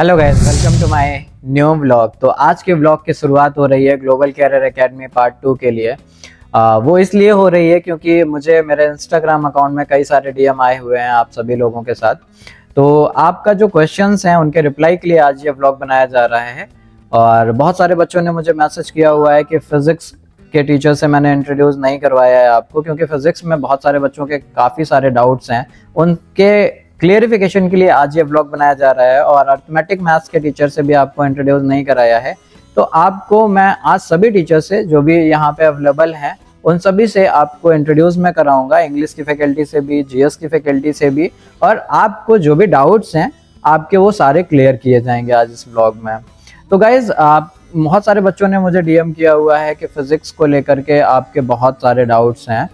Hello guys, welcome to my new vlog. तो आज के व्लॉग की शुरुआत हो रही है ग्लोबल कैरियर एकेडमी पार्ट 2 के लिए। वो इसलिए हो रही है क्योंकि मुझे मेरे इंस्टाग्राम अकाउंट में कई सारे डीएम आए हुए हैं आप सभी लोगों के साथ। तो आपका जो क्वेश्चंस हैं उनके रिप्लाई के लिए आज ये व्लॉग बनाया जा रहा है। और बहुत सारे बच्चों ने मुझे मैसेज किया हुआ है कि फिजिक्स के टीचर से मैंने इंट्रोड्यूस नहीं करवाया है आपको, क्योंकि फिजिक्स में बहुत सारे बच्चों के काफ़ी सारे डाउट्स हैं। उनके क्लियरिफिकेशन के लिए आज ये व्लॉग बनाया जा रहा है। और अर्थमेटिक मैथ्स के टीचर से भी आपको इंट्रोड्यूस नहीं कराया है, तो आपको मैं आज सभी टीचर से जो भी यहाँ पे अवेलेबल हैं उन सभी से आपको इंट्रोड्यूस मैं कराऊंगा, इंग्लिश की फैकल्टी से भी, जीएस की फैकल्टी से भी। और आपको जो भी डाउट्स हैं आपके वो सारे क्लियर किए जाएंगे आज इस व्लॉग में। तो गाइज, आप बहुत सारे बच्चों ने मुझे डीएम किया हुआ है कि फिजिक्स को लेकर के आपके बहुत सारे डाउट्स हैं।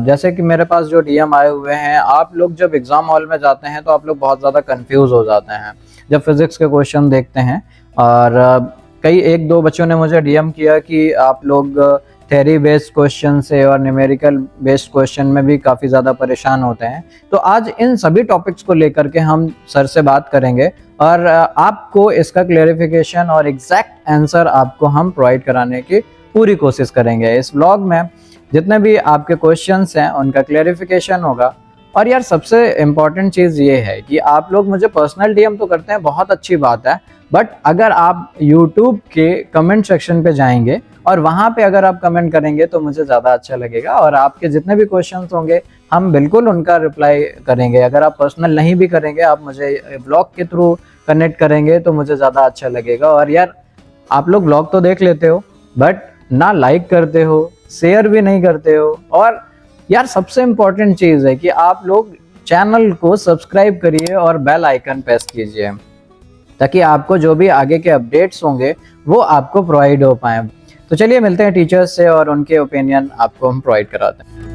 जैसे कि मेरे पास जो डीएम आए हुए हैं, आप लोग जब एग्जाम हॉल में जाते हैं तो आप लोग बहुत ज़्यादा कंफ्यूज हो जाते हैं जब फिजिक्स के क्वेश्चन देखते हैं। और कई एक दो बच्चों ने मुझे डीएम किया कि आप लोग थ्योरी बेस्ड क्वेश्चन से और न्यूमेरिकल बेस्ड क्वेश्चन में भी काफ़ी ज़्यादा परेशान होते हैं। तो आज इन सभी टॉपिक्स को लेकर के हम सर से बात करेंगे और आपको इसका क्लेरिफिकेशन और एग्जैक्ट आंसर आपको हम प्रोवाइड कराने की पूरी कोशिश करेंगे। इस व्लॉग में जितने भी आपके क्वेश्चंस हैं उनका क्लेरिफिकेशन होगा। और यार, सबसे इम्पॉर्टेंट चीज़ ये है कि आप लोग मुझे पर्सनल डीएम तो करते हैं, बहुत अच्छी बात है, बट अगर आप यूट्यूब के कमेंट सेक्शन पे जाएंगे और वहाँ पे अगर आप कमेंट करेंगे तो मुझे ज़्यादा अच्छा लगेगा। और आपके जितने भी क्वेश्चंस होंगे हम बिल्कुल उनका रिप्लाई करेंगे। अगर आप पर्सनल नहीं भी करेंगे, आप मुझे ब्लॉग के थ्रू कनेक्ट करेंगे तो मुझे ज़्यादा अच्छा लगेगा। और यार, आप लोग ब्लॉग तो देख लेते हो बट ना लाइक करते हो, शेयर भी नहीं करते हो। और यार, सबसे इम्पोर्टेंट चीज़ है कि आप लोग चैनल को सब्सक्राइब करिए और बेल आइकन प्रेस कीजिए, ताकि आपको जो भी आगे के अपडेट्स होंगे वो आपको प्रोवाइड हो पाए। तो चलिए मिलते हैं टीचर्स से और उनके ओपिनियन आपको हम प्रोवाइड कराते हैं।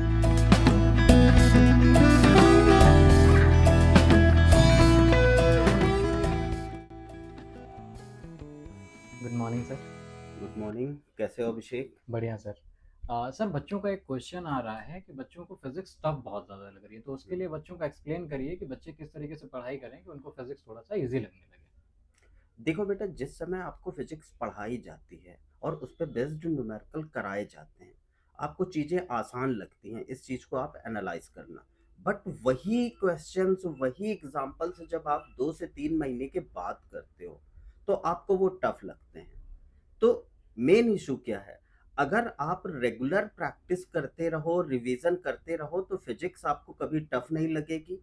Good morning sir. Good morning, कैसे हो अभिषेक? बढ़िया सर। सर, बच्चों का एक क्वेश्चन आ रहा है कि बच्चों को फिजिक्स टफ बहुत ज़्यादा लग रही है, तो उसके लिए बच्चों का एक्सप्लेन करिए कि बच्चे किस तरीके से पढ़ाई करें कि उनको फिजिक्स थोड़ा सा इजी लगने लगे। देखो बेटा, जिस समय आपको फिजिक्स पढ़ाई जाती है और उस पर बेस्ड न्यूमेरिकल कराए जाते हैं, आपको चीज़ें आसान लगती हैं। इस चीज़ को आप एनालाइज करना। बट वही क्वेश्चंस, वही एग्जांपल्स जब आप 2 से 3 महीने के बाद करते हो तो आपको वो टफ लगते हैं। तो मेन इशू क्या है? अगर आप रेगुलर प्रैक्टिस करते रहो, रिवीजन करते रहो, तो फिजिक्स आपको कभी टफ नहीं लगेगी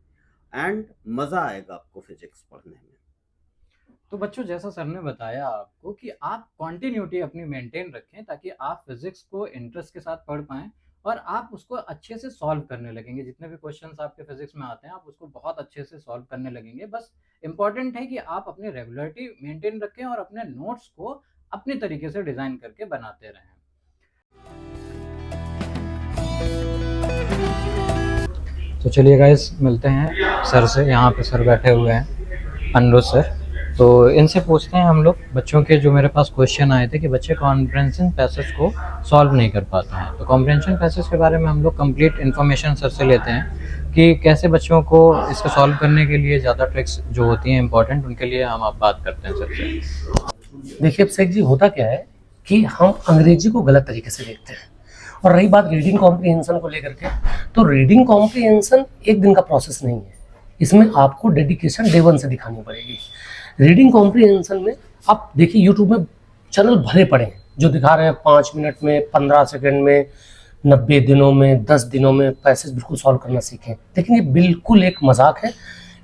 एंड मज़ा आएगा आपको फिजिक्स पढ़ने में। तो बच्चों, जैसा सर ने बताया आपको कि आप कंटिन्यूटी अपनी मेंटेन रखें ताकि आप फिजिक्स को इंटरेस्ट के साथ पढ़ पाएं और आप उसको अच्छे से सॉल्व करने लगेंगे। जितने भी क्वेश्चंस आपके फिजिक्स में आते हैं आप उसको बहुत अच्छे से सॉल्व करने लगेंगे। बस इंपॉर्टेंट है कि आप अपनी रेगुलरिटी मेंटेन रखें और अपने नोट्स को अपने तरीके से डिज़ाइन करके बनाते रहें। तो चलिए गाइस, मिलते हैं सर से। यहाँ पे सर बैठे हुए हैं, अनुरोध सर। तो इनसे पूछते हैं हम लोग बच्चों के जो मेरे पास क्वेश्चन आए थे कि बच्चे कॉम्प्रिहेंशन पैसेज को सॉल्व नहीं कर पाते हैं। तो कॉम्प्रिहेंशन पैसेज के बारे में हम लोग कंप्लीट इन्फॉर्मेशन सर से लेते हैं कि कैसे बच्चों को इसको सॉल्व करने के लिए ज़्यादा ट्रिक्स जो होती हैं इंपॉर्टेंट, उनके लिए हम आप बात करते हैं सर से। देखिए अभिषेक जी, होता क्या है कि हम अंग्रेजी को गलत तरीके से देखते हैं। और रही बात रीडिंग कॉम्प्रिहेंशन को लेकर के, तो रीडिंग कॉम्प्रिहेंशन एक दिन का प्रोसेस नहीं है। इसमें आपको डेडिकेशन डे 1 से दिखानी पड़ेगी। रीडिंग कॉम्प्रिहेंशन में आप देखिए यूट्यूब में चैनल भरे पड़े हैं जो दिखा रहे हैं 5 मिनट में, 15 सेकंड में, 90 दिनों में, 10 दिनों में पैसेज बिल्कुल सॉल्व करना सीखें। लेकिन ये बिल्कुल एक मजाक है,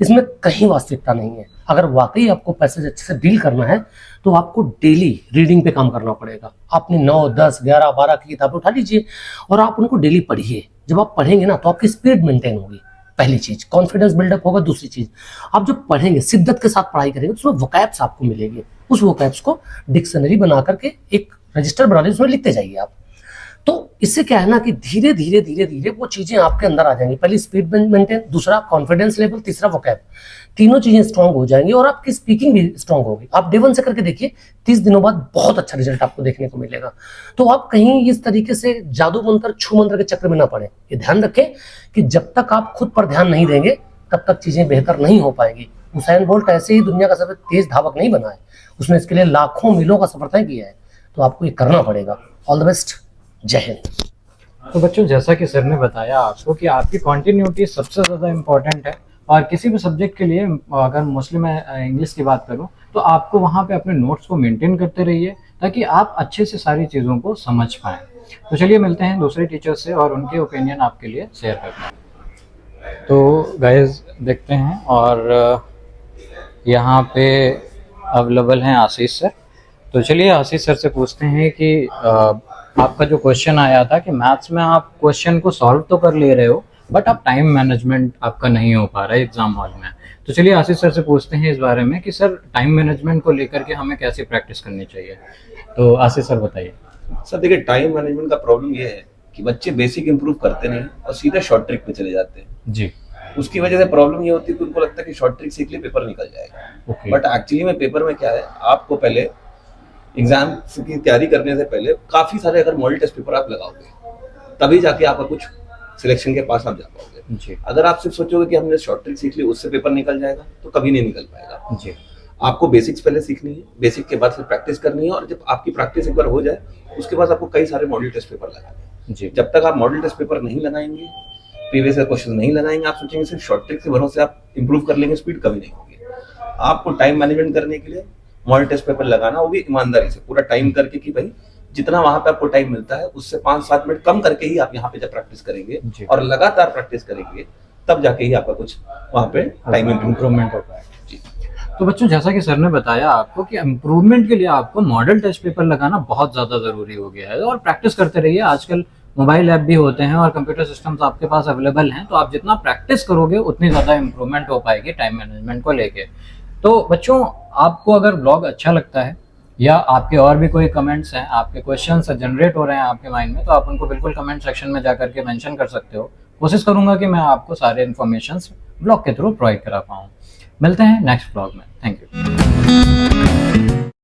इसमें कहीं वास्तविकता नहीं है। अगर वाकई आपको पैसेज अच्छे से डील करना है तो आपको डेली रीडिंग पे काम करना पड़ेगा। आपने 9, 10, 11, 12 की किताबें उठा लीजिए और आप उनको डेली पढ़िए। जब आप पढ़ेंगे ना तो आपकी स्पीड मेंटेन होगी, पहली चीज। कॉन्फिडेंस बिल्डअप होगा। दूसरी चीज, आप जब पढ़ेंगे, शिद्दत के साथ पढ़ाई करेंगे तो उसमें वोकैब्स आपको मिलेंगे। उस वोकैब्स को डिक्शनरी बना करके एक रजिस्टर बना लीजिए, उसमें लिखते जाइए आप। तो इससे क्या है ना कि धीरे धीरे धीरे धीरे वो चीजें आपके अंदर आ जाएंगी। पहली स्पीड मेंटेन, दूसरा कॉन्फिडेंस लेवल, तीसरा वोकैब। तीनों चीजें स्ट्रांग हो जाएंगी और आपकी स्पीकिंग भी स्ट्रांग होगी। आप डे 1 से करके देखिए, 30 दिनों बाद बहुत अच्छा रिजल्ट आपको देखने को मिलेगा। तो आप कहीं इस तरीके से जादू मंत्र, छू मंत्र के चक्कर में ना पड़े। ये ध्यान रखें कि जब तक आप खुद पर ध्यान नहीं देंगे तब तक चीजें बेहतर नहीं हो पाएंगी। उसैन बोल्ट ऐसे ही दुनिया का सबसे तेज धावक नहीं बना है, उसने इसके लिए लाखों मीलों का सफर तय किया है। तो आपको ये करना पड़ेगा। ऑल द बेस्ट, जय हिंद। तो बच्चों, जैसा कि सर ने बताया आपको कि आपकी कॉन्टिन्यूटी सबसे ज़्यादा इम्पोर्टेंट है, और किसी भी सब्जेक्ट के लिए, अगर मोस्टली मैं इंग्लिश की बात करूं, तो आपको वहां पे अपने नोट्स को मेंटेन करते रहिए ताकि आप अच्छे से सारी चीज़ों को समझ पाएँ। तो चलिए मिलते हैं दूसरे टीचर से और उनके ओपिनियन आपके लिए शेयर करते हैं। तो गाइस देखते हैं, और यहाँ पे अवेलेबल हैं आशीष सर। तो चलिए आशीष सर से पूछते हैं कि आपका जो क्वेश्चन आया था कि मैथ्स में आप क्वेश्चन को सॉल्व तो कर ले रहे हो, बट आप टाइम मैनेजमेंट आपका नहीं हो पा रहा है एग्जाम हॉल में। तो चलिए आशीष सर से पूछते हैं इस बारे में कि सर टाइम मैनेजमेंट को लेकर के हमें कैसे प्रैक्टिस करनी चाहिए। तो आशीष सर बताइए। सर देखिए, टाइम मैनेजमेंट का प्रॉब्लम ये है कि बच्चे बेसिक इंप्रूव करते नहीं और सीधा शॉर्ट ट्रिक पे चले जाते हैं जी। उसकी वजह से प्रॉब्लम ये होती है कि उनको लगता है कि शॉर्ट ट्रिक सीख लिए पेपर निकल जाएगा। ओके। बट एक्चुअली में पेपर में क्या है, आपको पहले एग्जाम की तैयारी करने से पहले काफी सारे अगर मॉडल टेस्ट पेपर आप लगाओगे तभी जाके आपका कुछ सिलेक्शन के पास आप जा पाओगे जी। अगर आप सिर्फ सोचोगे कि हमने शॉर्ट ट्रिक सीख ली उससे पेपर निकल जाएगा तो कभी नहीं निकल पाएगा जी। आपको बेसिक्स पहले सीखनी है, बेसिक के बाद फिर प्रैक्टिस करनी है, और जब आपकी प्रैक्टिस एक बार हो जाए उसके बाद आपको कई सारे मॉडल टेस्ट पेपर लगाने हैं। जी। जब तक आप मॉडल टेस्ट पेपर नहीं लगाएंगे, प्रीवियस क्वेश्चन नहीं लगाएंगे, आप सोचेंगे सिर्फ शॉर्ट ट्रिक के भरोसे आप इंप्रूव कर लेंगे, स्पीड कभी नहीं होगी। आपको टाइम मैनेजमेंट करने के लिए मॉडल टेस्ट पेपर लगाना, वो भी ईमानदारी से पूरा टाइम करके कि भाई जितना वहां पे आपको टाइम मिलता है उससे 5-7 मिनट कम करके ही आप यहाँ पे जब प्रैक्टिस करेंगे और लगातार प्रैक्टिस करेंगे तब जाके ही आपका कुछ वहाँ पे टाइम इम्प्रूवमेंट हो पाएगा। तो बच्चों, जैसा कि सर ने बताया आपको कि इम्प्रूवमेंट के लिए आपको मॉडल टेस्ट पेपर लगाना बहुत ज़्यादा ज़रूरी हो गया है, और प्रैक्टिस करते रहिए। आजकल मोबाइल ऐप भी होते हैं और कंप्यूटर सिस्टम्स आपके पास अवेलेबल हैं, तो आप जितना प्रैक्टिस करोगे उतनी ज़्यादा इम्प्रूवमेंट हो पाएगी टाइम मैनेजमेंट को लेके। तो बच्चों, आपको अगर ब्लॉग अच्छा लगता है या आपके और भी कोई कमेंट्स हैं, आपके क्वेश्चंस जनरेट हो रहे हैं आपके माइंड में, तो आप उनको बिल्कुल कमेंट सेक्शन में जाकर के मेंशन कर सकते हो। कोशिश करूंगा कि मैं आपको सारे इन्फॉर्मेशंस ब्लॉग के थ्रू प्रोवाइड करा पाऊँ। मिलते हैं नेक्स्ट ब्लॉग में। Thank you.